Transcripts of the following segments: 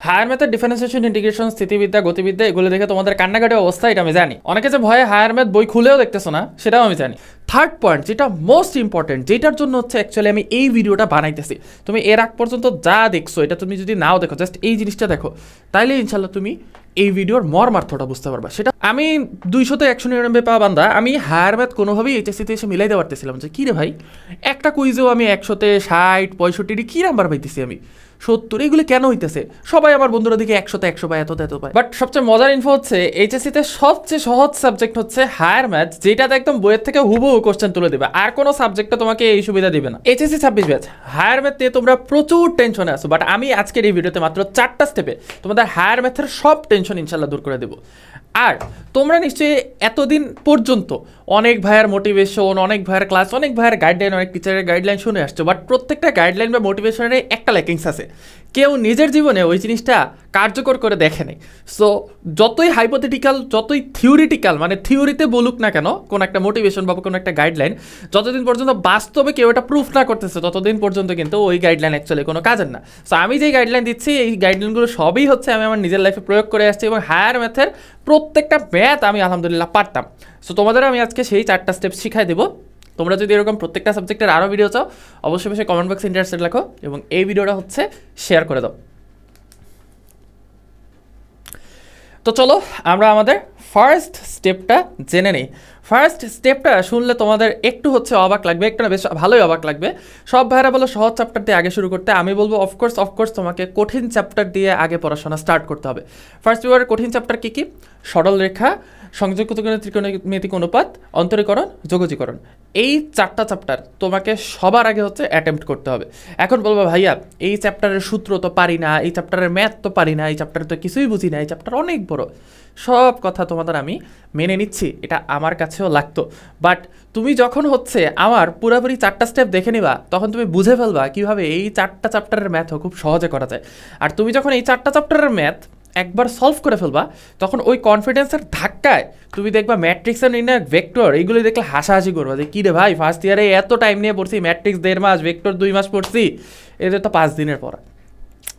Higher ম্যাথের differentiation, integration, স্থিতিবিদ্যা, গতিবিদ্যা এগুলো দেখে তোমাদের কান্নাকাটি অবস্থা, এটা আমি জানি। অনেকে যে ভয়ে হায়ার ম্যাথ বই খুলেও দেখতেছো না, সেটাও আমি জানি। থার্ড পয়েন্ট, যেটা মোস্ট ইম্পর্টেন্ট, যেটার জন্য হচ্ছে অ্যাকচুয়ালি আমি এই ভিডিওটা বানাইতেছি, তুমি এর আগ পর্যন্ত যা দেখছো এটা তুমি যদি নাও দেখো, জাস্ট এই জিনিসটা দেখো, তাইলে ইনশাল্লাহ তুমি এই ভিডিওর মর্মার্থটা বুঝতে পারবা। সেটা আমি 200-199 পাওয়া বান্দা, আমি হায়ার ম্যাথ কোনোভাবেই এইচএসসিতে এসে মিলাইতে পারতেছিলাম যে কী রে ভাই, একটা কুইজেও আমি 100-60-65 কী নাম্বার পাইতেছি আমি 70, এগুলো কেন হইতেছে? সবাই আমার বন্ধুরা দিকে 100-100 পায়, এত পায়। বাট সবচেয়ে মজার ইনফো হচ্ছে এইচএসসিতে সবচেয়ে সহজ সাবজেক্ট হচ্ছে হায়ার ম্যাথ, যেটাতে একদম বইয়ের থেকে হুবহু কোশ্চেন তুলে দেবে, আর কোনো সাবজেক্টে তোমাকে এই সুবিধা দিবে না। এইচএসসি 26 ব্যাচ হায়ার ম্যাথ নিয়ে তোমরা প্রচুর টেনশনে আছো, বাট আমি আজকের এই ভিডিওতে মাত্র 4টা স্টেপে তোমাদের হায়ার ম্যাথের সব টেনশন ইনশাল্লাহ দূর করে দেবো। আর তোমরা নিশ্চয়ই এতদিন পর্যন্ত অনেক ভাইয়ের মোটিভেশন, অনেক ভাইয়ের ক্লাস, অনেক ভাইয়ের গাইডলাইন, অনেক টিচারের গাইডলাইন শুনে আসছো, বাট প্রত্যেকটা গাইডলাইন বা মোটিভেশনের একটা ল্যাকিংস আছে, কেউ নিজের জীবনে ওই জিনিসটা কার্যকর করে দেখে নেই। সো যতই হাইপোথেটিক্যাল, যতই থিওরিটিক্যাল, মানে থিওরিতে বলুক না কেন কোনো একটা মোটিভেশন বা কোনো একটা গাইডলাইন, যতদিন পর্যন্ত বাস্তবে কেউ এটা প্রুফ না করতেছে ততদিন পর্যন্ত কিন্তু ওই গাইডলাইন অ্যাকচুয়ালি কোনো কাজের না। সো আমি যেই গাইডলাইন দিচ্ছি, এই গাইডলাইনগুলো সবই হচ্ছে আমি আমার নিজের লাইফে প্রয়োগ করে আসছি, এবং হায়ার ম্যাথের প্রত্যেকটা ম্যাথ আমি আলহামদুলিল্লাহ পারতাম। সো তোমাদের আমি আজকে সেই 4টা স্টেপ শিখাই দেবো। তোমরা যদি এরকম প্রত্যেকটা সাবজেক্টের আরও ভিডিও চাও, অবশ্যই কমেন্ট বক্সে ইন্টারেস্টেড লেখো এবং এই ভিডিওটা হচ্ছে শেয়ার করে দাও। তো চলো আমরা আমাদের ফার্স্ট স্টেপটা জেনে নিই। ফার্স্ট স্টেপটা শুনলে তোমাদের একটু হচ্ছে অবাক লাগবে, একটু না বেশ ভালোই অবাক লাগবে। সব ভাইরা বলো সহজ চ্যাপ্টার দিয়ে আগে শুরু করতে, আমি বলবো অফকোর্স তোমাকে কঠিন চ্যাপ্টার দিয়ে আগে পড়াশোনা স্টার্ট করতে হবে। ফার্স্ট পেপারের কঠিন চ্যাপ্টার কী কী? সরল রেখা, সংযোগ ত্রিকোণমিতিক অনুপাত, অন্তরীকরণ, যোগজীকরণ। এই 4টা চ্যাপ্টার তোমাকে সবার আগে হচ্ছে অ্যাটেম্প্ট করতে হবে। এখন বলবো ভাইয়া এই চ্যাপ্টারের সূত্র তো পারি না, এই চ্যাপ্টারের ম্যাথ তো পারি না, এই চ্যাপ্টারে তো কিছুই বুঝি না, এই চ্যাপ্টার অনেক বড়। সব কথা তোমাদের আমি মেনে নিচ্ছি, এটা আমার কাছেও লাগতো। বাট তুমি যখন হচ্ছে আমার পুরোপুরি 4টা স্টেপ দেখে নিবা, তখন তুমি বুঝে ফেলবা কীভাবে এই 4টা চ্যাপ্টারের ম্যাথও খুব সহজে করা যায়। আর তুমি যখন এই 4টা চ্যাপ্টারের ম্যাথ একবার সলভ করে ফেলবা, তখন ওই কনফিডেন্সের ধাক্কায় তুমি দেখবা ম্যাট্রিক্সের নির্ণায়ক, ভেক্টর, এইগুলো দেখলে হাসাহাসি করবা যে কী রে ভাই, ফার্স্ট ইয়ারে এত টাইম নিয়ে পড়ছি, ম্যাট্রিক্স 1.5 মাস, ভেক্টর 2 মাস পড়ছি, এদের তো 5 দিনের পড়া।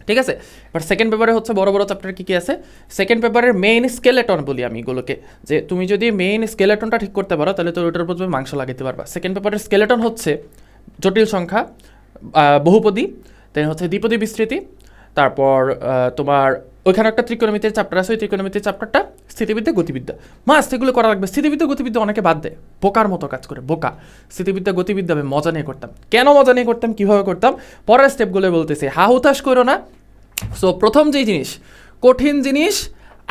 ঠিক আছে, বাট সেকেন্ড পেপারে হচ্ছে বড় বড় চ্যাপ্টার কী কী আছে? সেকেন্ড পেপারের মেইন স্কেলেটন বলি আমি এগুলোকে, যে তুমি যদি মেইন স্কেলেটনটা ঠিক করতে পারো তাহলে তো ওটার উপর তুমি মাংস লাগাতে পারবা। সেকেন্ড পেপারের স্কেলেটন হচ্ছে জটিল সংখ্যা, বহুপদী, দেন হচ্ছে দ্বিপদী বিস্তৃতি, তারপর তোমার ওইখানে একটা ত্রিকোণমিতির চ্যাপ্টার আছে, ওই ত্রিকোণমিতির চ্যাপ্টারটা, স্থিতিবিদ্যা, গতিবিদ্যা। মাস্ট এগুলো করা লাগবে। স্থিতিবিদ্যা গতিবিদ্যা অনেকে বাদ দেয়, বোকার মতো কাজ করে, বোকা। স্থিতিবিদ্যা গতিবিদ্যা আমি মজা নিয়ে করতাম। কেন মজা নিয়ে করতাম, কীভাবে করতাম, পরের স্টেপগুলো বলতেছি, হুতাশ করো না। সো প্রথম যেই জিনিস, কঠিন জিনিস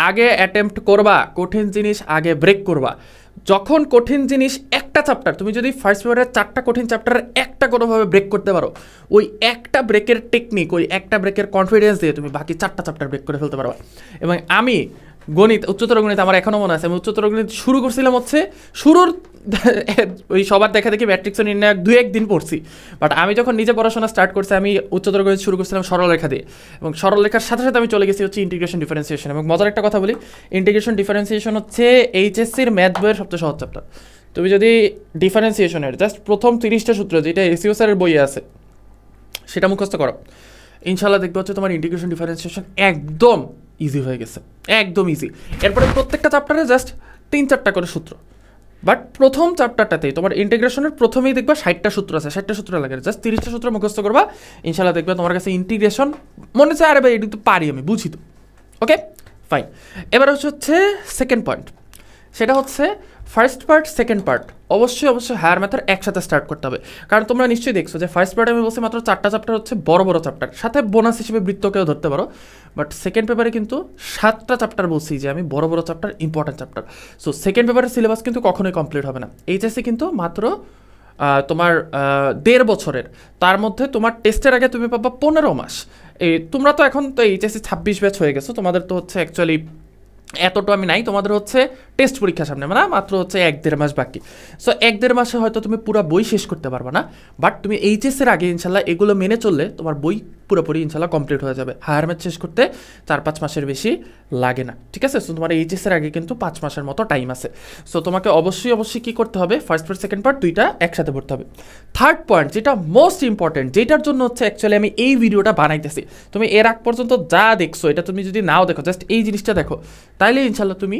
আগে অ্যাটেম্প্ট করবা, কঠিন জিনিস আগে ব্রেক করবা। যখন কঠিন জিনিস একটা চ্যাপ্টার, তুমি যদি ফার্স্ট পেপারের 4টা কঠিন চ্যাপ্টারের একটা কোনোভাবে ব্রেক করতে পারো, ওই একটা ব্রেকের টেকনিক, ওই একটা ব্রেকের কনফিডেন্স দিয়ে তুমি বাকি 4টা চ্যাপ্টার ব্রেক করে ফেলতে পারবা। এবং আমি গণিত, উচ্চতর গণিত আমার এখনও মনে আছে, আমি উচ্চতর গণিত শুরু করছিলাম হচ্ছে শুরুর ওই সবার দেখা দেখি ম্যাট্রিক্সের নির্ণায়ক 2-1 দিন পড়ছি। বাট আমি যখন নিজে পড়াশোনা স্টার্ট করছি, আমি উচ্চতর গণিত শুরু করছিলাম সরলরেখা দিয়ে, এবং সরলরেখার সাথে সাথে আমি চলে গেছি হচ্ছে ইন্টিগ্রেশন ডিফারেন্সিয়েশন। এবং মজার একটা কথা বলি, ইন্টিগ্রেশন ডিফারেন্সিয়েশন হচ্ছে এইচএসসির ম্যাথ বইয়ের সবচেয়ে সহজ চ্যাপ্টার। তুমি যদি ডিফারেন্সিয়েশনের জাস্ট প্রথম 30টা সূত্র, যেটা এসিও স্যারের বইয়ে আছে, সেটা মুখস্থ করো, ইনশাল্লাহ দেখবে হচ্ছে তোমার ইন্টিগ্রেশন ডিফারেন্সিয়েশন একদম ইজি হয়ে গেছে, একদম ইজি। এরপরে প্রত্যেকটা চ্যাপ্টারে জাস্ট 3-4টা করে সূত্র। বাট প্রথম চ্যাপ্টারটাতেই তোমার ইন্টিগ্রেশনের প্রথমেই দেখবা 60টা সূত্র আছে, 60টা সূত্র লাগে, জাস্ট 30টা সূত্র মুখস্থ করবা, ইনশাল্লাহ দেখবে তোমার কাছে ইন্টিগ্রেশন মনে চায়, আরে ভাই এটি তো পারি, আমি বুঝি তো। Okay fine. এবার হচ্ছে সেকেন্ড পয়েন্ট, সেটা হচ্ছে ফার্স্ট পার্ট সেকেন্ড পার্ট অবশ্যই হায়ার ম্যাথের একসাথে স্টার্ট করতে হবে। কারণ তোমরা নিশ্চয়ই দেখছো যে ফার্স্ট পার্টে আমি বলছি মাত্র 4টা চ্যাপ্টার হচ্ছে বড় বড় চ্যাপ্টার, সাথে বোনাস হিসেবে বৃত্তকেও ধরতে পারো। বাট সেকেন্ড পেপারে কিন্তু 7টা চ্যাপ্টার বলছি যে আমি বড় বড় chapter, important chapter. So second পেপারের সিলেবাস কিন্তু কখনোই কমপ্লিট হবে না। এইচএসসি কিন্তু মাত্র তোমার 1.5 বছরের, তার মধ্যে তোমার টেস্টের আগে তুমি পাবা 15 মাস। তোমরা তো এখন তো এইচএসসি 26 ব্যাচ হয়ে গেছো, তোমাদের তো হচ্ছে অ্যাকচুয়ালি এতটা আমি নাই, তোমাদের হচ্ছে টেস্ট পরীক্ষা সামনে, মানে মাত্র হচ্ছে 1-1.5 মাস বাকি। সো 1-1.5 মাসে হয়তো তুমি পুরো বই শেষ করতে পারবে না, বাট তুমি এইচএসের আগে ইনশাল্লাহ এগুলো মেনে চললে তোমার বই পুরোপুরি ইনশাল্লাহ কমপ্লিট হয়ে যাবে। হায়ার ম্যাথ শেষ করতে 4-5 মাসের বেশি লাগে না, ঠিক আছে? সো তোমার এইচএসের আগে কিন্তু 5 মাসের মতো টাইম আছে। সো তোমাকে অবশ্যই কী করতে হবে, ফার্স্ট পার্ট সেকেন্ড পার্ট দুইটা একসাথে পড়তে হবে। থার্ড পয়েন্ট যেটা মোস্ট ইম্পর্টেন্ট, যেটার জন্য হচ্ছে অ্যাকচুয়ালি আমি এই ভিডিওটা বানাইতেছি, তুমি এর আগ পর্যন্ত যা দেখছো এটা তুমি যদি নাও দেখো, জাস্ট এই জিনিসটা দেখো, তাইলে ইনশাল্লাহ তুমি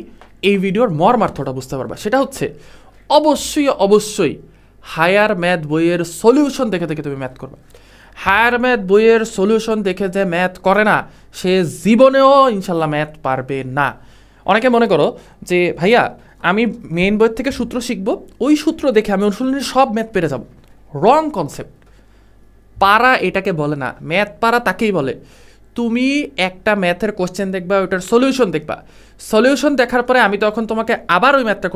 এই ভিডিওর মর্মার্থটা বুঝতে পারবা। সেটা হচ্ছে অবশ্যই হায়ার ম্যাথ বইয়ের সলিউশন দেখে তুমি ম্যাথ করবে। হায়ার ম্যাথ বইয়ের সলিউশন দেখে যে ম্যাথ করে না, সে জীবনেও ইনশাল্লাহ ম্যাথ পারবে না। অনেকে মনে করো যে ভাইয়া আমি মেইন বইয়ের থেকে সূত্র শিখবো, ওই সূত্র দেখে আমি অনুশীলনের সব ম্যাথ পেরে যাব। Wrong concept. পারা এটাকে বলে না, ম্যাথ পারা তাকেই বলে তুমি একটা ম্যাথের কোশ্চেন দেখবা, ওইটার সলিউশন দেখবা, সলিউশন দেখার পরে আমি তখন তোমাকে আবার ওই ম্যাথটা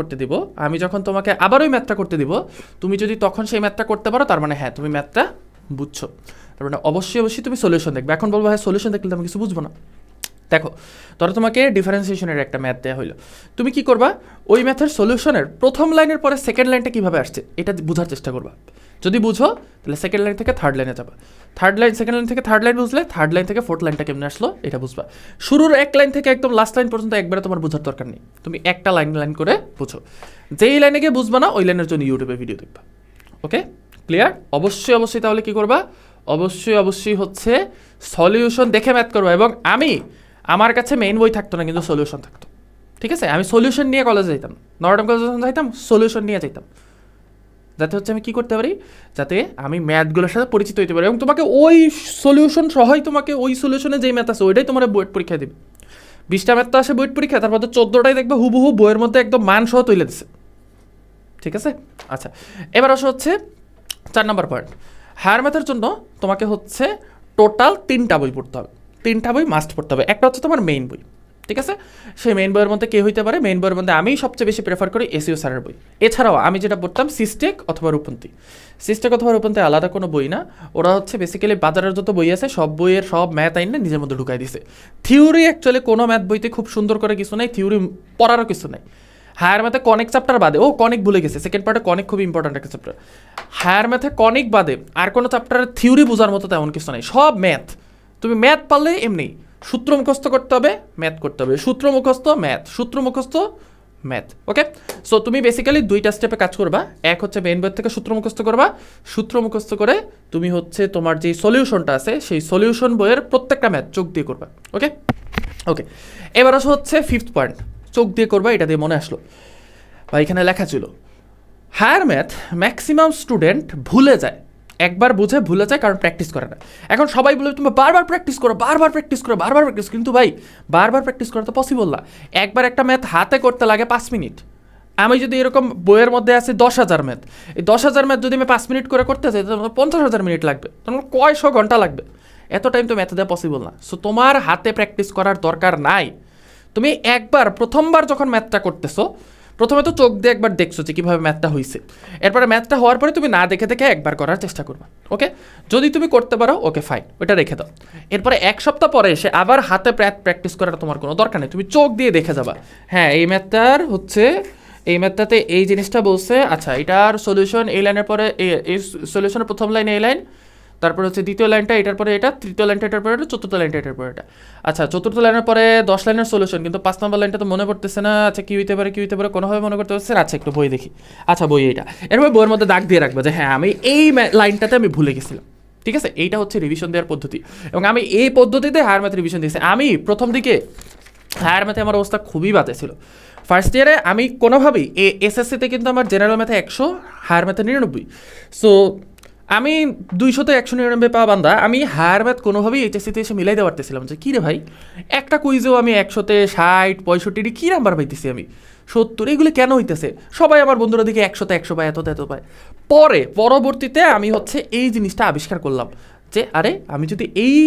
করতে দিব, তুমি যদি তখন সেই ম্যাথটা করতে পারো, তার মানে হ্যাঁ তুমি ম্যাথটা বুঝছো। তার মানে অবশ্যই তুমি সলিউশন দেখবে। এখন বলবো হ্যাঁ সলিউশন দেখলে আমি কিছু বুঝবো না। দেখো ধরো তোমাকে ডিফারেন্সিয়েশনের একটা ম্যাথ দেওয়া হইলো, তুমি কি করবা, ওই ম্যাথের সলিউশনের প্রথম লাইনের পরে সেকেন্ড লাইনটা কীভাবে আসছে এটা বোঝার চেষ্টা করবা। যদি বুঝো তাহলে সেকেন্ড লাইন থেকে থার্ড লাইনে যাবা, সেকেন্ড লাইন থেকে থার্ড লাইন বুঝলে থার্ড লাইন থেকে ফোর্থ লাইনটা কেমনে আসলো এটা বুঝবা। শুরুর এক লাইন থেকে একদম লাস্ট লাইন পর্যন্ত একবারে তোমার বোঝার দরকার নেই, তুমি একটা লাইন করে বুঝো। যেই লাইনে গিয়ে বুঝবা না ওই লাইনের জন্য ইউটিউবে ভিডিও দেখবা। Okay clear? অবশ্যই তাহলে কি করবা, অবশ্যই হচ্ছে সলিউশন দেখে ম্যাথ করবা। এবং আমার কাছে মেইন বই থাকতো না, কিন্তু সলিউশন থাকতো, ঠিক আছে? আমি সলিউশন নিয়ে কলেজে যাইতাম, নর্ডাম কলেজে যাইতাম, সলিউশন নিয়ে যাইতাম, যাতে হচ্ছে আমি কী করতে পারি, যাতে আমি ম্যাথগুলোর সাথে পরিচিত হইতে পারি। এবং তোমাকে ওই সলিউশন সহই তোমাকে ওই সলিউশনে যেই ম্যাথ আছে ওইটাই তোমার বইয়ের পরীক্ষায় দেবে। 20টা ম্যাথ তো আসে বইয়ের পরীক্ষা, তারপর তো 14টাই দেখবে হুবহু বইয়ের মধ্যে একদম মান সহ তুলে দিচ্ছে, ঠিক আছে? আচ্ছা এবার আসো হচ্ছে 4 নম্বর পয়েন্ট। হায়ার ম্যাথের জন্য তোমাকে হচ্ছে টোটাল 3টা বই পড়তে হবে, 3টা বই মাস্ট পড়তে হবে। একটা হচ্ছে তোমার মেইন বই, ঠিক আছে? সেই মেইন বইয়ের মধ্যে কে হইতে পারে, মেইন বইয়ের মধ্যে আমি সবচেয়ে বেশি প্রেফার করি এসইও স্যারের বই। এছাড়াও আমি যেটা পড়তাম সিস্টেক অথবা রূপন্তী আলাদা কোনো বই না, ওরা হচ্ছে বেসিক্যালি বাজারের যত বই আছে সব বইয়ের সব ম্যাথ আইনে নিজের মধ্যে ঢুকাই দিছে। থিওরি অ্যাকচুয়ালি কোনো ম্যাথ বইতে খুব সুন্দর করে কিছু নাই, থিওরি পড়ারও কিছু নাই। হায়ার ম্যাথে কনিক চ্যাপ্টার বাদে, কনিক ভুলে গেছে, সেকেন্ড পার্টে কনিক খুব ইম্পর্টেন্ট একটা চ্যাপ্টার। হায়ার ম্যাথে কনিক বাদে আর কোনো চ্যাপ্টারের থিওরি বোঝার মতো তেমন কিছু নাই, সব ম্যাথ। তুমি ম্যাথ পারলে এমনি সূত্র মুখস্থ করতে হবে, ম্যাথ করতে হবে, সূত্র মুখস্থ ম্যাথ। ওকে সো তুমি বেসিক্যালি 2টা স্টেপে কাজ করবা। এক হচ্ছে মেইন বই থেকে সূত্র মুখস্থ করবা, সূত্র মুখস্থ করে তুমি হচ্ছে তোমার যে সলিউশনটা আছে সেই সলিউশন বইয়ের প্রত্যেকটা ম্যাথ চোখ দিয়ে করবা। ওকে এবার আসো হচ্ছে 5th পয়েন্ট, চোখ দিয়ে করবা। এটা দিয়ে মনে আসলো বা এখানে লেখা ছিল হায়ার ম্যাথ ম্যাক্সিমাম স্টুডেন্ট ভুলে যায়, একবার বুঝে ভুলে যায় কারণ প্র্যাকটিস করে না। এখন সবাই বলে তুমি বারবার প্র্যাকটিস করো, কিন্তু ভাই বারবার প্র্যাকটিস করা তো পসিবল না। একবার একটা ম্যাথ হাতে করতে লাগে 5 মিনিট। আমি যদি এরকম বইয়ের মধ্যে আছে 10,000 ম্যাথ, এই 10,000 ম্যাথ যদি আমি 5 মিনিট করে করতে চাই তাহলে 50,000 মিনিট লাগবে, তোমার কয়শো ঘন্টা লাগবে। এত টাইম তো ম্যাথে দেওয়া পসিবল না। সো তোমার হাতে প্র্যাকটিস করার দরকার নাই। তুমি প্রথমবার যখন ম্যাথটা করতেছো, প্রথমে তো চোখ দিয়ে একবার দেখছো যে কীভাবে ম্যাথটা হয়েছে, এরপরে ম্যাথটা হওয়ার পরে তুমি না দেখে একবার করার চেষ্টা করবা। ওকে যদি তুমি করতে পারো ওকে ফাইন, ওটা রেখে দাও। এরপরে 1 সপ্তাহ পরে এসে আবার হাতে প্র্যাকটিস করার তোমার কোনো দরকার নেই, তুমি চোখ দিয়ে দেখে যাবা। হ্যাঁ এই ম্যাথটাতে এই জিনিসটা বলছে, আচ্ছা এটার সলিউশন এই লাইনের পরে এই সলিউশনের প্রথম লাইন এই লাইন, তারপরে হচ্ছে দ্বিতীয় লাইনটা এটার পরে এটা, তৃতীয় লাইনটা এটার পরে এটা, চতুর্থ লাইনটা এটার পরে এটা। আচ্ছা চতুর্থ লাইনের পরে 10 লাইনের সলিউশন, কিন্তু 5 নম্বর লাইনটা তো মনে পড়তেছে না। আচ্ছা কী হইতে পারে কোনোভাবে মনে করতে পারছে। আচ্ছা একটু বই দেখি, আচ্ছা বই এটা, এরপরে বইয়ের মধ্যে দাগ দিয়ে রাখবো যে হ্যাঁ আমি এই লাইনটাতে আমি ভুলে গেছিলাম, ঠিক আছে? এইটা হচ্ছে রিভিশন দেওয়ার পদ্ধতি। এবং আমি এই পদ্ধতিতে হায়ার ম্যাথ রিভিশন দিয়েছি। আমি প্রথম দিকে হায়ার ম্যাথে আমার অবস্থা খুবই বাজে ছিল। ফার্স্ট ইয়ারে আমি কোনোভাবেই এসএসসিতে কিন্তু আমার জেনারেল ম্যাথে 100, হায়ার ম্যাথে 99। সো আমি 200তে 199 পাওয়া বান্দা, আমি হায়ার ম্যাথ কোনোভাবেই এইচএসসিতে এসে মিলাই দেওয়া পারতেছিলাম যে কী রে ভাই, একটা কুইজেও আমি 100তে 60, 65 কী নাম্বার পাইতেছি আমি, 70, এগুলো কেন হইতেছে? সবাই আমার বন্ধুরা দিকে 100তে 100 পায়, এত পায়। পরবর্তীতে আমি হচ্ছে এই জিনিসটা আবিষ্কার করলাম যে আরে আমি যদি এই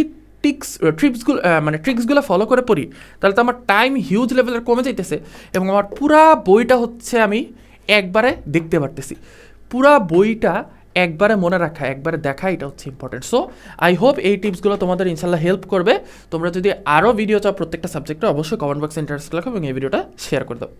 ট্রিক্সগুলো ফলো করে পড়ি তাহলে তো আমার টাইম হিউজ লেভেলের কমে যাইতেছে, এবং আমার পুরা বইটা হচ্ছে আমি একবারে দেখতে পারতেছি। পুরা বইটা একবারে মনে রাখা, একবারে দেখা, এটা হচ্ছে ইম্পর্টেন্ট। সো আই হোপ এই টিপসগুলো তোমাদের ইনশাল্লাহ হেল্প করবে। তোমরা যদি আরও ভিডিও চাও প্রত্যেকটা সাবজেক্টে অবশ্যই কমেন্ট বক্সে ইন্টারেস্ট রাখো এবং এই ভিডিওটা শেয়ার করে দাও।